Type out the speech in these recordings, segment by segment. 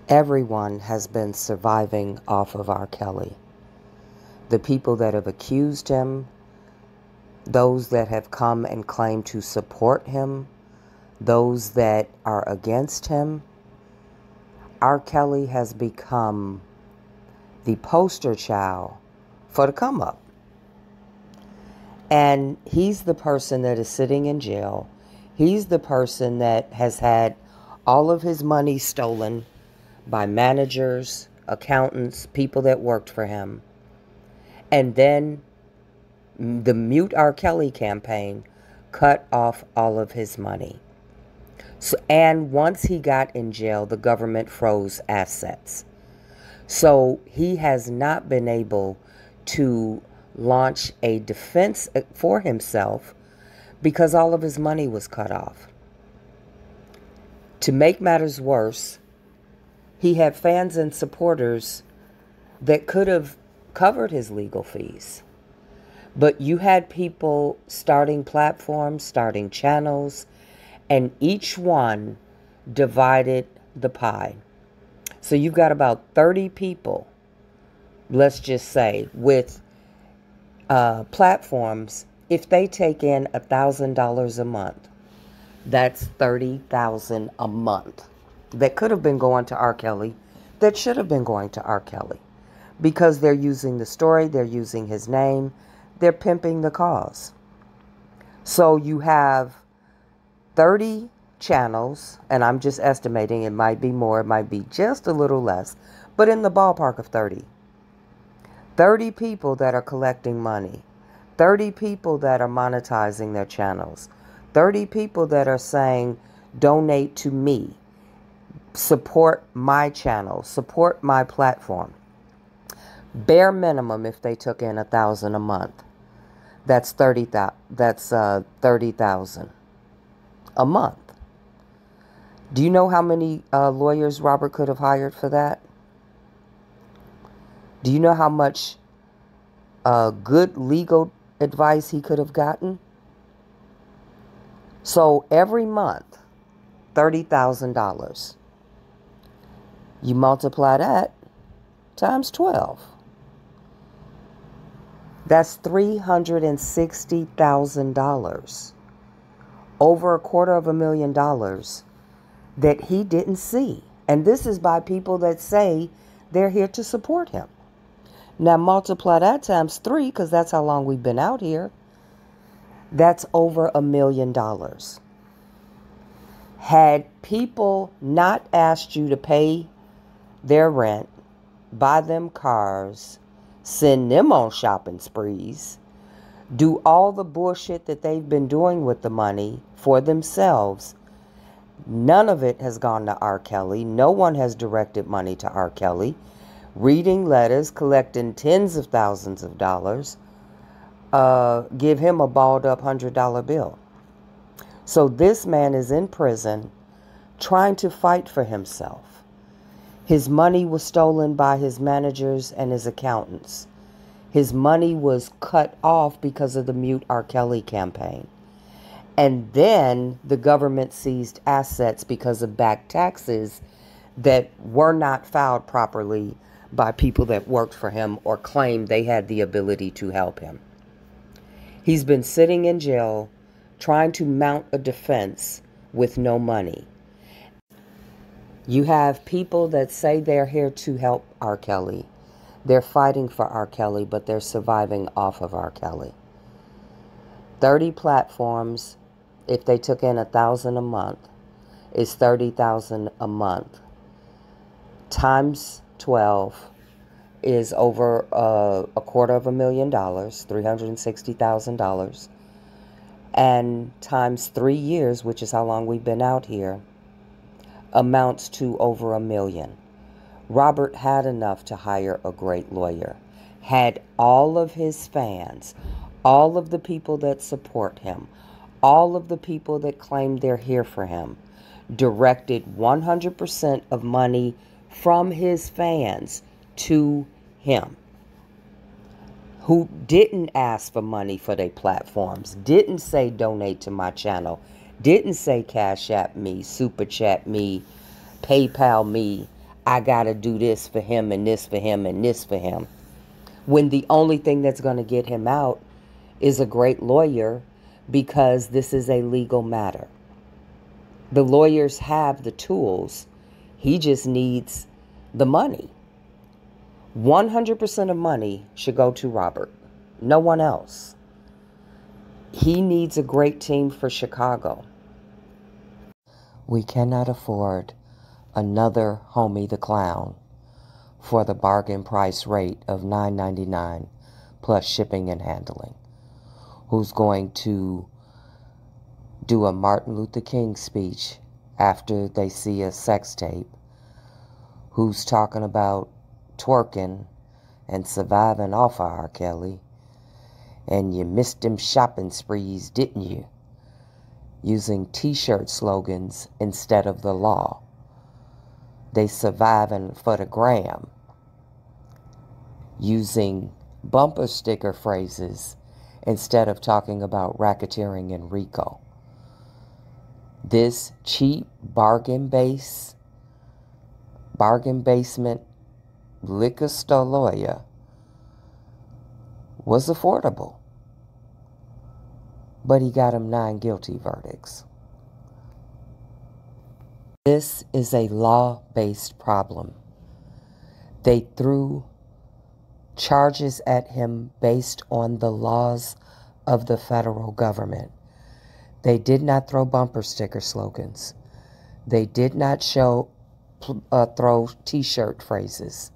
Everyone has been surviving off of RKelly. The people that have accused him, those that have come and claimed to support him, those that are against him. RKelly has become the poster child for the come up. And he's the person that is sitting in jail. He's the person that has had all of his money stolen by managers, accountants, people that worked for him. And then the Mute RKelly campaign cut off all of his money. So, and once he got in jail, the government froze assets. So he has not been able to launch a defense for himself because all of his money was cut off. To make matters worse, he had fans and supporters that could have covered his legal fees. But you had people starting platforms, starting channels, and each one divided the pie. So you've got about 30 people, let's just say, with platforms. If they take in $1,000 a month, that's $30,000 a month that could have been going to RKelly, that should have been going to RKelly, because they're using the story, they're using his name, they're pimping the cause. So you have 30 channels, and I'm just estimating, it might be more, it might be just a little less, but in the ballpark of 30. 30 people that are collecting money, 30 people that are monetizing their channels, 30 people that are saying, donate to me, support my channel, support my platform. Bare minimum, if they took in $1,000 a month, that's $30,000 a month. Do you know how many lawyers Robert could have hired for that? Do you know how much good legal advice he could have gotten? So every month, $30,000. You multiply that times 12. That's $360,000. Over $250,000 that he didn't see. And this is by people that say they're here to support him. Now multiply that times 3, because that's how long we've been out here. That's over $1 million. Had people not asked you to pay their rent, buy them cars, send them on shopping sprees, do all the bullshit that they've been doing with the money for themselves, none of it has gone to RKelly. No one has directed money to RKelly. Reading letters, collecting tens of thousands of dollars, give him a balled up $100 bill. So this man is in prison trying to fight for himself. His money was stolen by his managers and his accountants. His money was cut off because of the Mute RKelly campaign. And then the government seized assets because of back taxes that were not filed properly by people that worked for him or claimed they had the ability to help him. He's been sitting in jail trying to mount a defense with no money. You have people that say they're here to help RKelly. They're fighting for RKelly, but they're surviving off of RKelly. 30 platforms, if they took in $1,000 a month, is $30,000 a month. Times 12 is over $250,000, $360,000. And times 3 years, which is how long we've been out here, amounts to over $1 million. Robert had enough to hire a great lawyer, had all of his fans, all of the people that support him, all of the people that claim they're here for him, directed 100% of money from his fans to him, who didn't ask for money for their platforms, didn't say donate to my channel, didn't say Cash App me, Super Chat me, PayPal me. I got to do this for him and this for him and this for him, when the only thing that's going to get him out is a great lawyer, because this is a legal matter. The lawyers have the tools. He just needs the money. 100% of money should go to Robert. No one else. He needs a great team for Chicago. We cannot afford another Homie the Clown for the bargain price rate of $9.99 plus shipping and handling, who's going to do a Martin Luther King speech after they see a sex tape, who's talking about twerking and surviving off of RKelly, and you missed them shopping sprees, didn't you? Using t-shirt slogans instead of the law. They surviving for the gram. Using bumper sticker phrases instead of talking about racketeering and RICO. This cheap bargain basement liquor store lawyer was affordable, but he got him 9 guilty verdicts. This is a law-based problem. They threw charges at him based on the laws of the federal government. They did not throw bumper sticker slogans. They did not throw t-shirt phrases.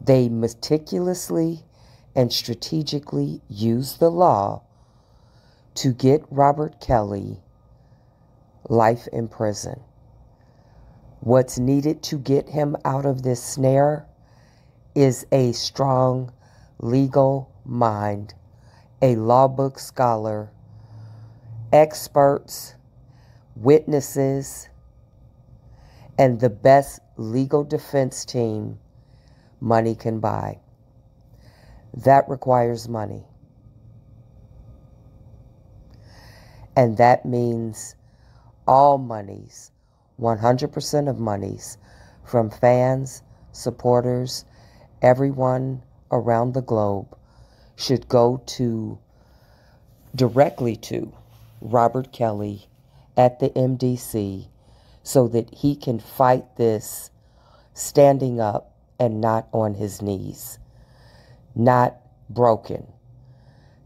They meticulously and strategically used the law to get Robert Kelly life in prison. What's needed to get him out of this snare is a strong legal mind, a law book scholar, experts, witnesses, and the best legal defense team money can buy. That requires money. And that means all monies, 100% of monies, from fans, supporters, everyone around the globe, should go directly to Robert Kelly at the MDC, so that he can fight this standing up and not on his knees, not broken,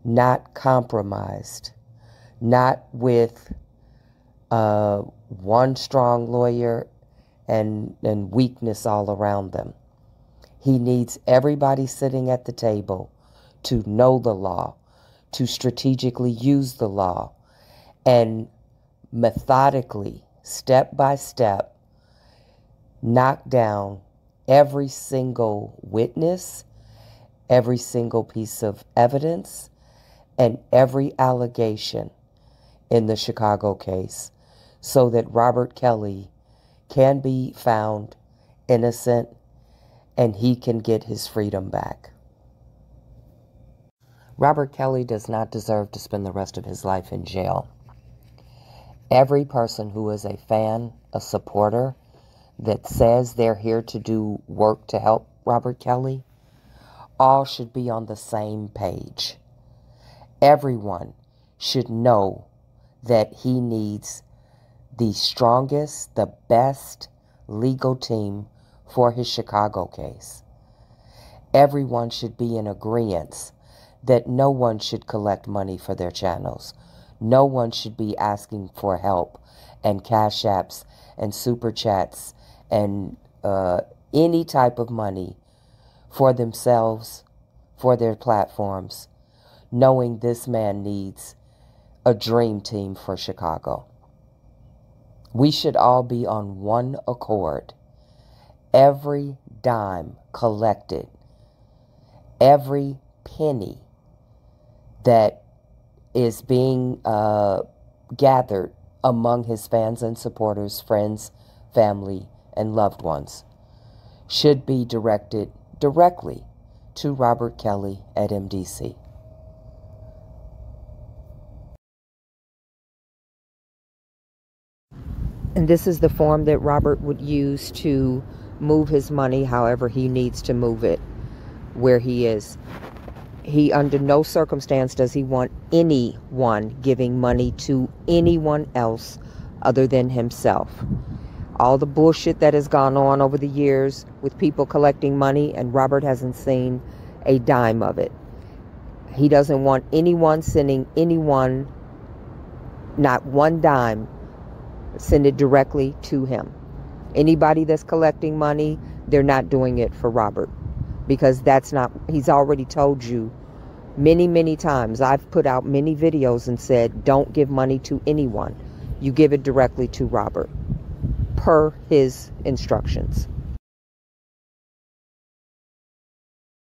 not compromised, not with one strong lawyer and weakness all around them. He needs everybody sitting at the table to know the law, to strategically use the law, and methodically, step by step, knock down every single witness, every single piece of evidence, and every allegation in the Chicago case, so that Robert Kelly can be found innocent and he can get his freedom back. Robert Kelly does not deserve to spend the rest of his life in jail. Every person who is a fan, a supporter, that says they're here to do work to help Robert Kelly, all should be on the same page. Everyone should know that he needs the strongest, the best legal team for his Chicago case. Everyone should be in agreement that no one should collect money for their channels. No one should be asking for help and cash apps and super chats and any type of money for themselves, for their platforms, knowing this man needs a dream team for Chicago. We should all be on one accord. Every dime collected, every penny that is being gathered among his fans and supporters, friends, family, and loved ones should be directed directly to Robert Kelly at MDC. And this is the form that Robert would use to move his money however he needs to move it where he is. He, under no circumstance, does he want anyone giving money to anyone else other than himself. All the bullshit that has gone on over the years with people collecting money, and Robert hasn't seen a dime of it. He doesn't want anyone sending anyone, not one dime, send it directly to him. Anybody that's collecting money, they're not doing it for Robert. Because that's not, he's already told you many, many times. I've put out many videos and said, don't give money to anyone. You give it directly to Robert, per his instructions.